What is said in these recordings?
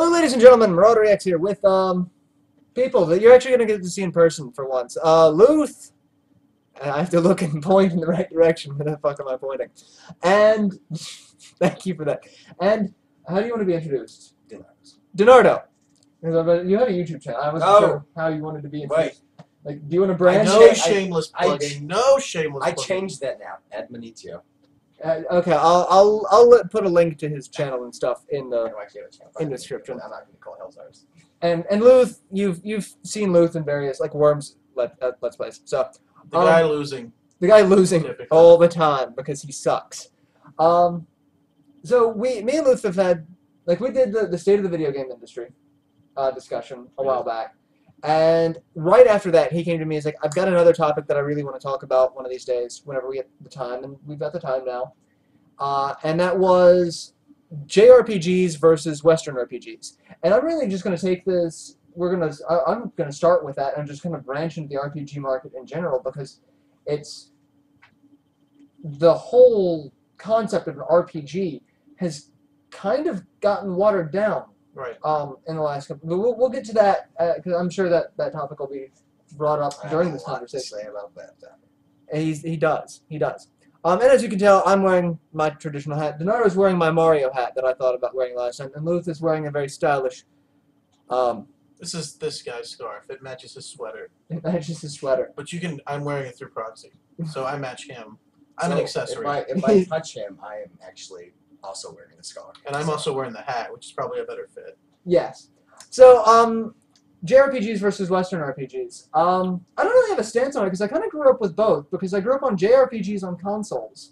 Hello, ladies and gentlemen. Marauder X here with people that you're actually going to get to see in person for once. Luth. I have to look and point in the right direction. Where the fuck am I pointing? And thank you for that. And how do you want to be introduced? DiNardo. You have a YouTube channel. I wasn't sure how you wanted to be introduced. Wait. Like, do you want to brand? No shameless plugging. No shameless I plugging. changed that now. Admonitio. Okay, I'll put a link to his channel and stuff in the I don't actually have a channel. in the description. I'm not going to call Hell's Arts. And Luth, you've seen Luth in various like Worms let's plays. So The guy losing. The guy losing Typically. all the time because he sucks. So me and Luth have had we did the state of the video game industry discussion a while back, and right after that he came to me and was like, I've got another topic that I really want to talk about one of these days whenever we get the time, and we've got the time now, and that was JRPGs versus Western RPGs. And I'm really just going to take this. I'm going to start with that and just kind of branch into the RPG market in general, because it's the whole concept of an RPG has kind of gotten watered down. Right. In the last couple, but we'll get to that because I'm sure that topic will be brought up during this conversation. Say about that. And he does. And as you can tell, I'm wearing my traditional hat. DiNardo is wearing my Mario hat that I thought about wearing last time, and Luth is wearing a very stylish. This is this guy's scarf. It matches his sweater. It matches his sweater. But I'm wearing it through proxy, so I match him. I'm an accessory. If I touch him, I am actually also wearing the scarf. And I'm also wearing the hat, which is probably a better fit. Yes. So, JRPGs versus Western RPGs. I don't really have a stance on it because I kind of grew up with both, because I grew up on JRPGs on consoles,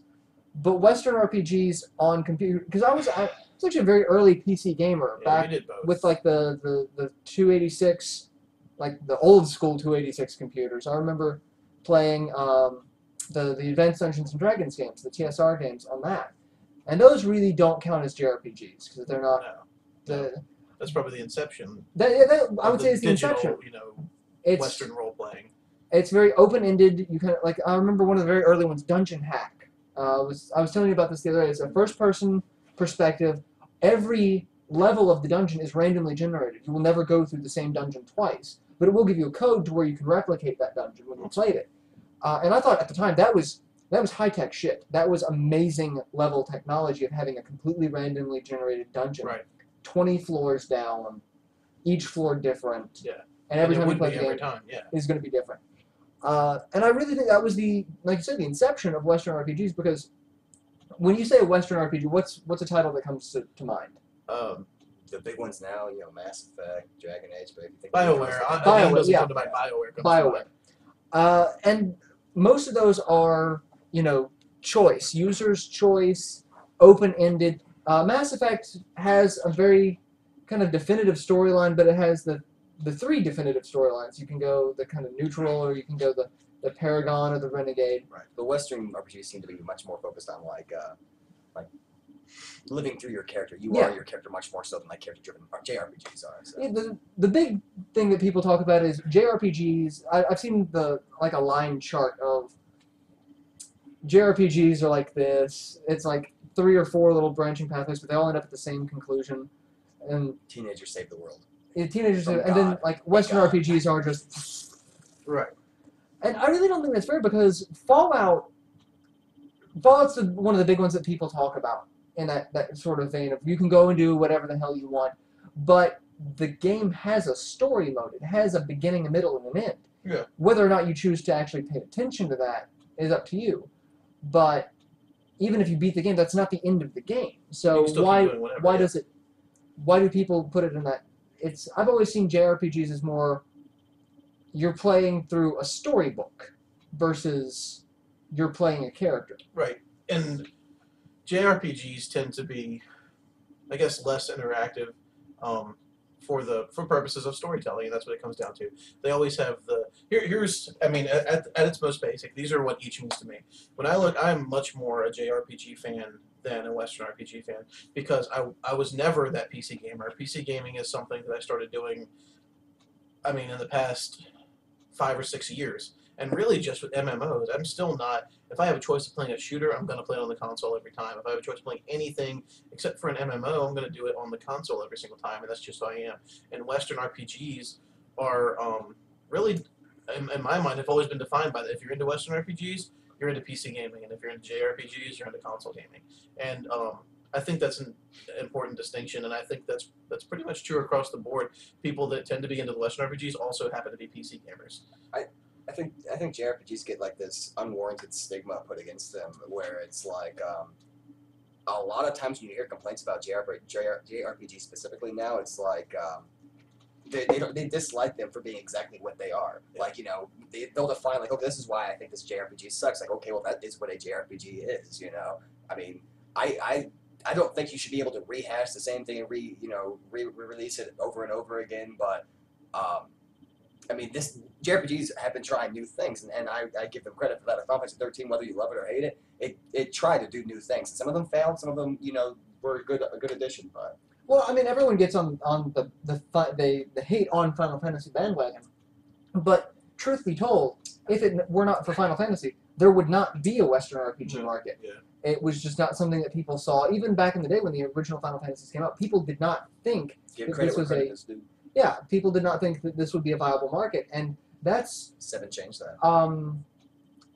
but Western RPGs on computer. Because I was actually a very early PC gamer back with like the 286, like the old school 286 computers. I remember playing the Advanced Dungeons and Dragons games, the TSR games on that, and those really don't count as JRPGs because they're not. That's probably the inception. I would say it's the inception. It's Western role playing. It's very open-ended. You kind of like. I remember one of the very early ones, Dungeon Hack. I was telling you about this the other day. It's a first-person perspective. Every level of the dungeon is randomly generated. You will never go through the same dungeon twice, but it will give you a code to where you can replicate that dungeon when you played it. And I thought at the time that was high-tech shit. That was amazing level technology of having a completely randomly generated dungeon. Right. 20 floors down, each floor different. Yeah. And every time you play the game is going to be different. And I really think that was like you said, the inception of Western RPGs, because when you say a Western RPG, what's a title that comes to mind? The big ones now, Mass Effect, Dragon Age, but if you think BioWare. BioWare. And most of those are, choice, user's choice, open-ended. Mass Effect has a very kind of definitive storyline, but it has the three definitive storylines. You can go the kind of neutral, or you can go the Paragon or the Renegade. Right. The Western RPGs seem to be much more focused on like living through your character. You are your character much more so than like character-driven JRPGs are. So. Yeah, the big thing that people talk about is JRPGs. I've seen a line chart of JRPGs are like this. It's like 3 or 4 little branching pathways, but they all end up at the same conclusion. And teenagers save the world. Yeah, teenagers, and then like Western RPGs are just right. And I really don't think that's fair, because Fallout's one of the big ones that people talk about in that sort of vein of you can go and do whatever the hell you want, but the game has a story mode. It has a beginning, a middle, and an end. Yeah. Whether or not you choose to actually pay attention to that is up to you. But even if you beat the game, that's not the end of the game. So why do people put it in that? I've always seen JRPGs as more you're playing through a storybook versus you're playing a character. Right. And JRPGs tend to be, I guess, less interactive for purposes of storytelling, and that's what it comes down to. They always have at its most basic, these are what each means to me. When I look, I'm much more a JRPG fan than a Western RPG fan, because I was never that PC gamer. PC gaming is something that I started doing, in the past 5 or 6 years. And really, just with MMOs, I'm still not. If I have a choice of playing a shooter, I'm going to play it on the console every time. If I have a choice of playing anything except for an MMO, I'm going to do it on the console every single time, and that's just who I am. And Western RPGs are really, in my mind, have always been defined by that. If you're into Western RPGs, you're into PC gaming, and if you're into JRPGs, you're into console gaming. And I think that's an important distinction, and I think that's pretty much true across the board. People that tend to be into the Western RPGs also happen to be PC gamers. I think JRPGs get like this unwarranted stigma put against them, where it's like a lot of times when you hear complaints about JRPG specifically now, it's like they dislike them for being exactly what they are. Like, you know, they'll define like, okay, this is why I think this JRPG sucks. Like, okay, well, that is what a JRPG is. You know, I mean, I don't think you should be able to rehash the same thing and re-release it over and over again, but. I mean, this JRPGs have been trying new things, and I give them credit for that. Final Fantasy 13, whether you love it or hate it, it tried to do new things. And some of them failed, some of them, you know, were a good addition. But Well, I mean, everyone gets on the hate on Final Fantasy bandwagon, but truth be told, if it were not for Final Fantasy, there would not be a Western RPG market. Yeah. It was just not something that people saw. Even back in the day when the original Final Fantasies came out, people did not think give that credit this where was credit is due. Yeah, people did not think that this would be a viable market, and that's 7 changed that.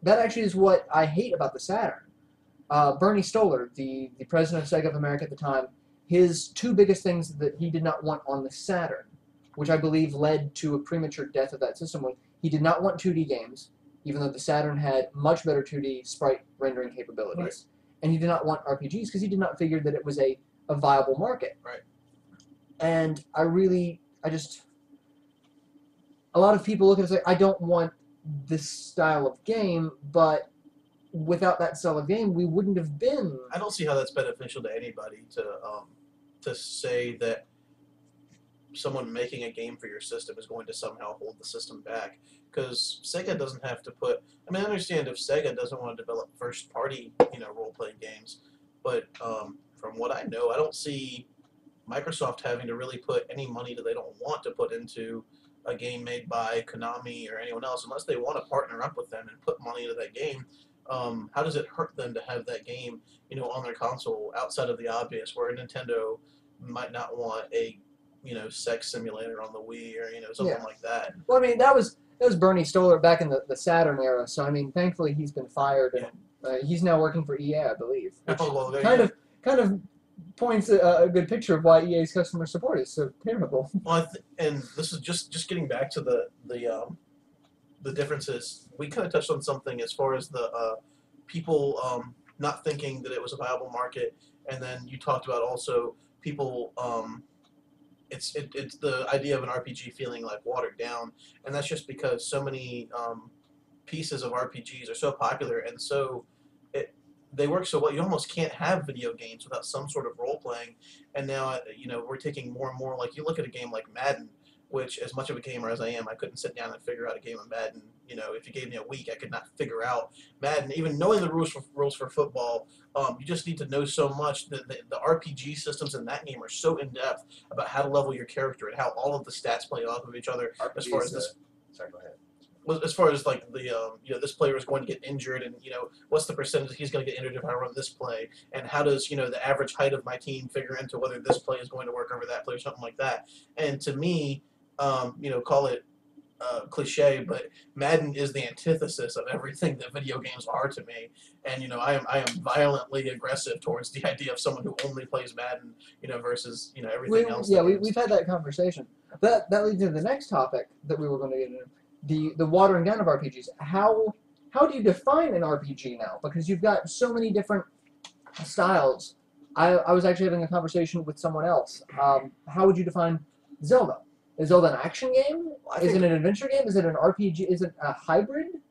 that actually is what I hate about the Saturn. Bernie Stoller, the president of Sega of America at the time, his two biggest things that he did not want on the Saturn, which I believe led to a premature death of that system, was he did not want 2D games, even though the Saturn had much better 2D sprite rendering capabilities, Right. and he did not want RPGs because he did not figure that it was a viable market. Right. And a lot of people look at it and say, I don't want this style of game, but without that style of game, we wouldn't have been. I don't see how that's beneficial to anybody to say that someone making a game for your system is going to somehow hold the system back, because Sega doesn't have to put. I mean, I understand if Sega doesn't want to develop first-party, role-playing games, but from what I know, I don't see Microsoft having to really put any money that they don't want to put into a game made by Konami or anyone else, unless they want to partner up with them and put money into that game. How does it hurt them to have that game, on their console outside of the obvious, where Nintendo might not want a, sex simulator on the Wii or something like that? Well, I mean, that was Bernie Stoller back in the Saturn era. So I mean, thankfully he's been fired, and he's now working for EA, I believe. Which kind of points a good picture of why EA's customer support is so terrible. Well, and this is just getting back to the differences. We kind of touched on something as far as the people not thinking that it was a viable market, and then you talked about also people. It's the idea of an RPG feeling like watered down, and that's just because so many pieces of RPGs are so popular and so. They work so well. You almost can't have video games without some sort of role playing. And now, we're taking more and more. Like you look at a game like Madden, which, as much of a gamer as I am, I couldn't sit down and figure out a game of Madden. If you gave me a week, I could not figure out Madden. Even knowing the rules for football, you just need to know so much. The RPG systems in that game are so in depth about how to level your character and how all of the stats play off of each other. RPG as far as this. Sorry, go ahead. As far as like the this player is going to get injured, and what's the percentage he's going to get injured if I run this play, and how does the average height of my team figure into whether this play is going to work over that play or something like that. And to me, call it cliche, but Madden is the antithesis of everything that video games are to me. And I am violently aggressive towards the idea of someone who only plays Madden, versus everything else. Yeah, we've had that conversation. That leads into the next topic that we were going to get into. The watering down of RPGs. How do you define an RPG now? Because you've got so many different styles. I was actually having a conversation with someone else. How would you define Zelda? Is Zelda an action game? Is it an adventure game? Is it an RPG? Is it a hybrid?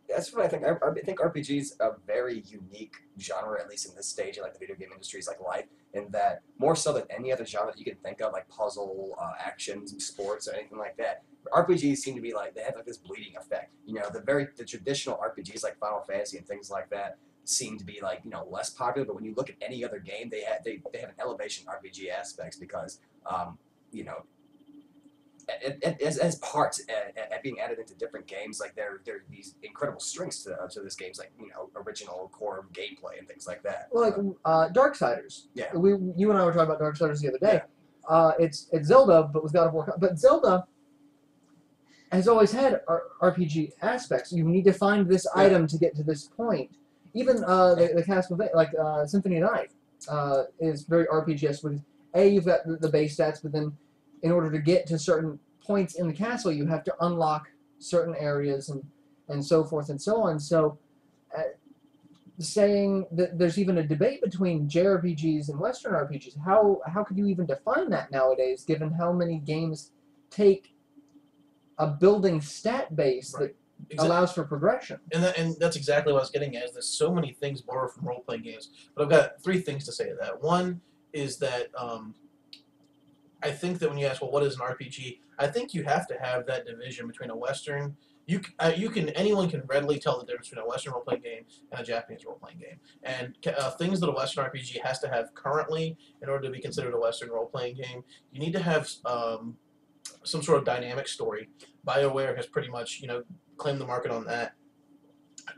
That's what I think. I think RPG is a very unique genre, at least in this stage, in like the video game industry's life, in that more so than any other genre that you can think of, like puzzle, action, sports, or anything like that. RPGs seem to be like they have like this bleeding effect. The traditional RPGs like Final Fantasy and things like that seem to be like less popular. But when you look at any other game, they have an elevation RPG aspects because as parts at being added into different games. Like there are these incredible strengths to this game's like original core gameplay and things like that. Well, like Darksiders. Yeah. You and I were talking about Darksiders the other day. It's Zelda, but with God of War. But Zelda has always had RPG aspects. You need to find this item to get to this point. Even the Castlevania, like Symphony of the Night, is very RPG-esque. Because you've got the base stats, but then in order to get to certain points in the castle, you have to unlock certain areas and so forth and so on. So, saying that there's even a debate between JRPGs and Western RPGs, how could you even define that nowadays, given how many games take a building stat base that allows for progression? And that's exactly what I was getting at, is there's so many things borrowed from role-playing games. But I've got 3 things to say to that. One is that I think that when you ask, well, what is an RPG? I think you have to have that division between a Western. Anyone can readily tell the difference between a Western role-playing game and a Japanese role-playing game. And things that a Western RPG has to have currently in order to be considered a Western role-playing game, you need to have some sort of dynamic story. BioWare has pretty much, claimed the market on that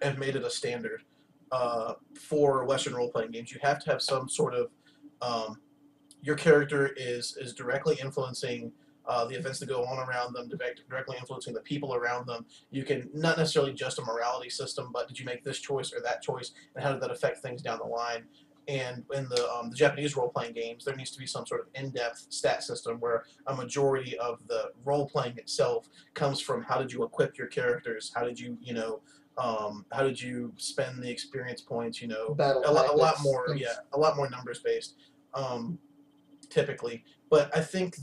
and made it a standard for Western role-playing games. You have to have some sort of your character is directly influencing the events that go on around them, directly influencing the people around them. You can not necessarily just a morality system, but did you make this choice or that choice, and how did that affect things down the line? And in the Japanese role-playing games, there needs to be some sort of in-depth stat system where a majority of the role-playing itself comes from how did you equip your characters, how did you, how did you spend the experience points, Battle a lot tactics, more, things. a lot more numbers-based, typically. But I think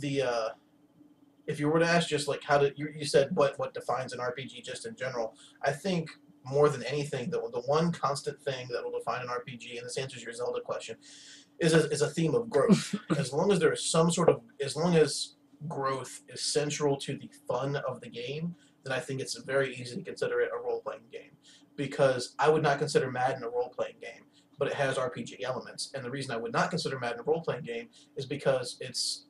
if you were to ask just like you said what defines an RPG just in general, I think more than anything, the one constant thing that will define an RPG, and this answers your Zelda question, is a theme of growth. As long as there is as long as growth is central to the fun of the game, then I think it's very easy to consider it a role-playing game. Because I would not consider Madden a role-playing game, but it has RPG elements. And the reason I would not consider Madden a role-playing game is because it's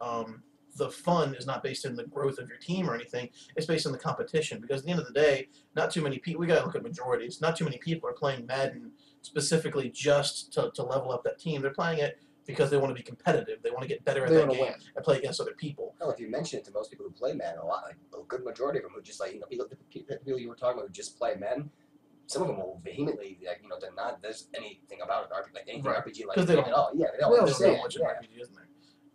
the fun is not based in the growth of your team or anything. It's based in the competition. Because at the end of the day, not too many people, we got to look at majorities, not too many people are playing Madden specifically just to level up that team. They're playing it because they want to be competitive. They want to get better at that game and play against other people. Well, if you mention it to most people who play Madden a lot, like a good majority of them who just people you were talking about who just play Madden, some of them will vehemently deny there's anything about it, like anything RPG like they don't at all. Yeah, they don't know understand. what RPG is in there.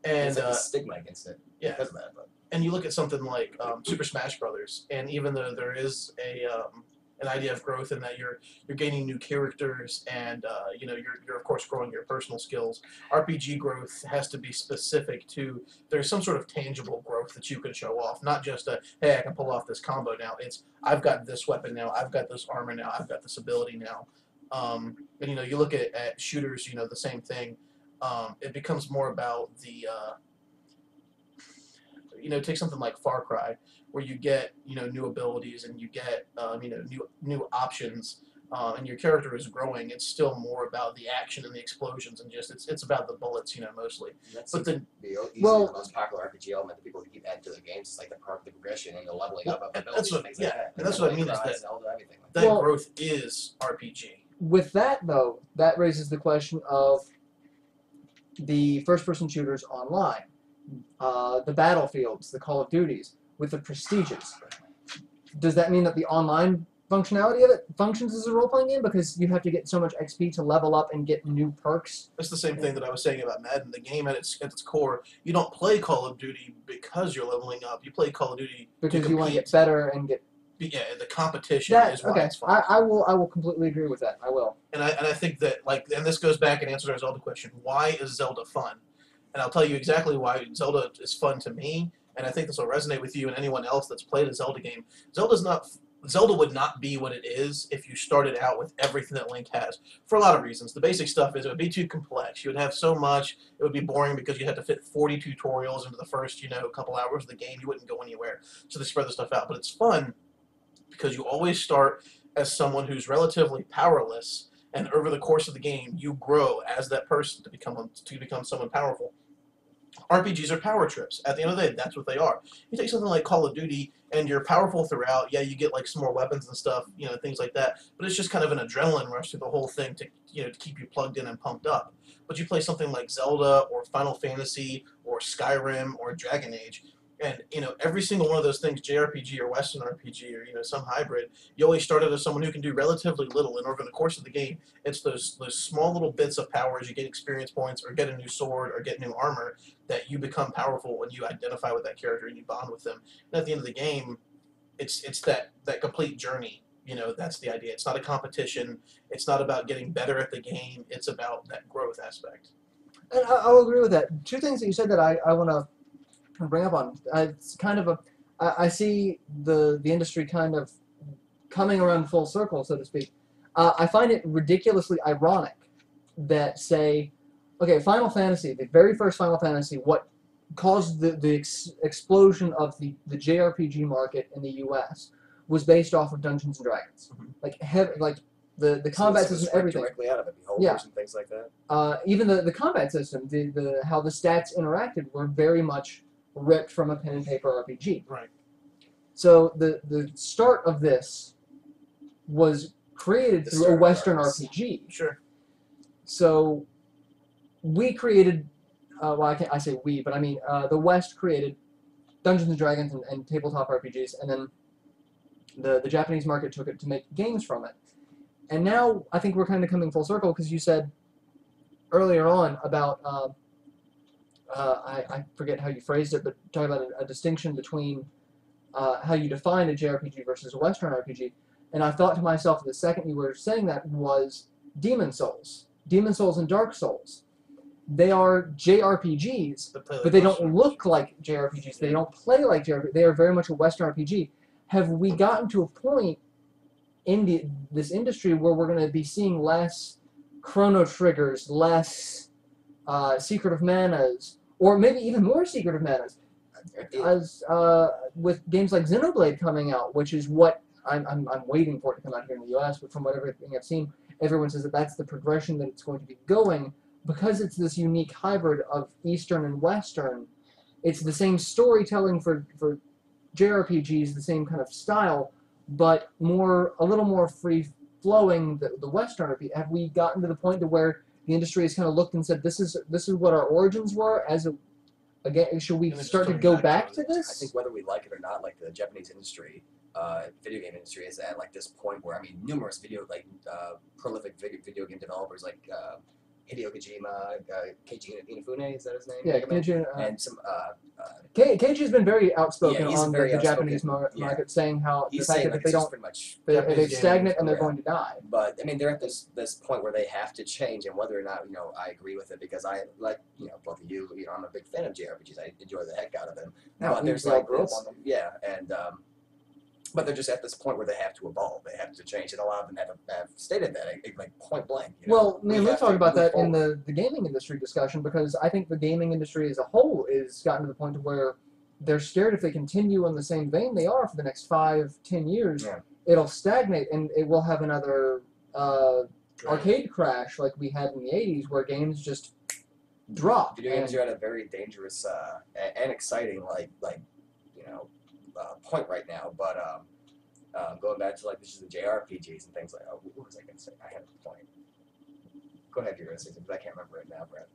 And there's like a stigma against it because of that. But. And you look at something like Super Smash Brothers, and even though there is an idea of growth in that you're gaining new characters and you're of course growing your personal skills, RPG growth has to be specific to there's some sort of tangible growth that you can show off, not just hey, I can pull off this combo now. It's I've got this weapon now, I've got this armor now, I've got this ability now. And you look at shooters, the same thing. It becomes more about the take something like Far Cry, where you get new abilities and you get new options, and your character is growing. It's still more about the action and the explosions and just it's about the bullets, mostly. But then the most popular RPG element that people keep adding to the games is like the progression and the leveling up of abilities. And that's what I mean is that Zelda, everything like that growth is RPG. With that though, that raises the question of the first-person shooters online, the Battlefields, the Call of Duties, with the prestiges. Does that mean that the online functionality of it functions as a role-playing game because you have to get so much XP to level up and get new perks? That's the same thing that I was saying about Madden. The game at its core, you don't play Call of Duty because you're leveling up. You play Call of Duty because you want to get better and get. Yeah, the competition is why it's fun. I will completely agree with that. I will. And I think that and this goes back and answers our Zelda question. Why is Zelda fun? And I'll tell you exactly why Zelda is fun to me, and I think this will resonate with you and anyone else that's played a Zelda game. Zelda would not be what it is if you started out with everything that Link has, for a lot of reasons. The basic stuff is it would be too complex. You would have so much, it would be boring because you had to fit 40 tutorials into the first, couple hours of the game. You wouldn't go anywhere. So they spread the stuff out. But it's fun because you always start as someone who's relatively powerless, and over the course of the game, you grow as that person to become someone powerful. RPGs are power trips. At the end of the day, that's what they are. You take something like Call of Duty, and you're powerful throughout. Yeah, you get like some more weapons and stuff, things like that. But it's just kind of an adrenaline rush through the whole thing to keep you plugged in and pumped up. But you play something like Zelda or Final Fantasy or Skyrim or Dragon Age, and every single one of those things, JRPG or Western RPG or some hybrid, you always start out as someone who can do relatively little, and over the course of the game, it's those small little bits of power as you get experience points or get a new sword or get new armor that you become powerful when you identify with that character and you bond with them. And at the end of the game, it's that complete journey. That's the idea. It's not a competition. It's not about getting better at the game. It's about that growth aspect. And I'll agree with that. Two things that you said that I want to bring up on. It's kind of I see the industry kind of coming around full circle, so to speak. I find it ridiculously ironic that, say, okay, Final Fantasy, the very first Final Fantasy, what caused the explosion of the JRPG market in the U.S. was based off of Dungeons and Dragons. Mm-hmm. Like the combat system, everything. Directly out of it, beholders and things like that. Even the combat system, the how the stats interacted were very much ripped from a pen and paper RPG. Right. So the start of this was created through a Western RPG. Sure. So we created, well, I say we, but I mean the West created Dungeons and Dragons and tabletop RPGs, and then the Japanese market took it to make games from it. And now I think we're kind of coming full circle, because you said earlier on about, I forget how you phrased it, but talking about a distinction between how you define a JRPG versus a Western RPG. And I thought to myself the second you were saying that was Demon Souls. Demon Souls and Dark Souls. They are JRPGs, but they don't look like JRPGs. They don't play like JRPGs. They are very much a Western RPG. Have we gotten to a point in this industry where we're going to be seeing less Chrono Triggers, less Secret of Manas, or maybe even more Secret of Manas, as with games like Xenoblade coming out, which is what I'm waiting for it to come out here in the U.S., but from what everything I've seen, everyone says that that's the progression that it's going to be going, because it's this unique hybrid of Eastern and Western. It's the same storytelling for JRPGs, the same kind of style, but a little more free-flowing, the Western RPG. Have we gotten to the point to where the industry has kind of looked and said, this is what our origins were, again, should we start to go back to this? I think whether we like it or not, like the Japanese industry, video game industry is at like this point where, I mean, numerous prolific video game developers like Hideo Kojima, Keiji Inafune, is that his name? Yeah, Keiji, and some. Keiji's been very outspoken on the Japanese market, yeah. saying how He's the fact saying that like they don't, pretty much they're stagnant and they're going to die. But I mean, they're at this point where they have to change, and whether or not I agree with it, because I like both of you. I'm a big fan of JRPGs. I enjoy the heck out of them. No, but there's like this, yeah, and but they're just at this point where they have to evolve. They have to change, and a lot of them have stated that, like point blank. Well, me and Luth talked about that in the gaming industry discussion, because I think the gaming industry as a whole is gotten to the point where they're scared if they continue in the same vein they are for the next 5-10 years, it'll stagnate and it will have another arcade crash like we had in the 80s, where games just drop. Video games are at a very dangerous and exciting point right now, but going back to like this is the JRPGs and things like, what was I going to say? I had a point. Go ahead, you're going to say something, but I can't remember it now, Brett.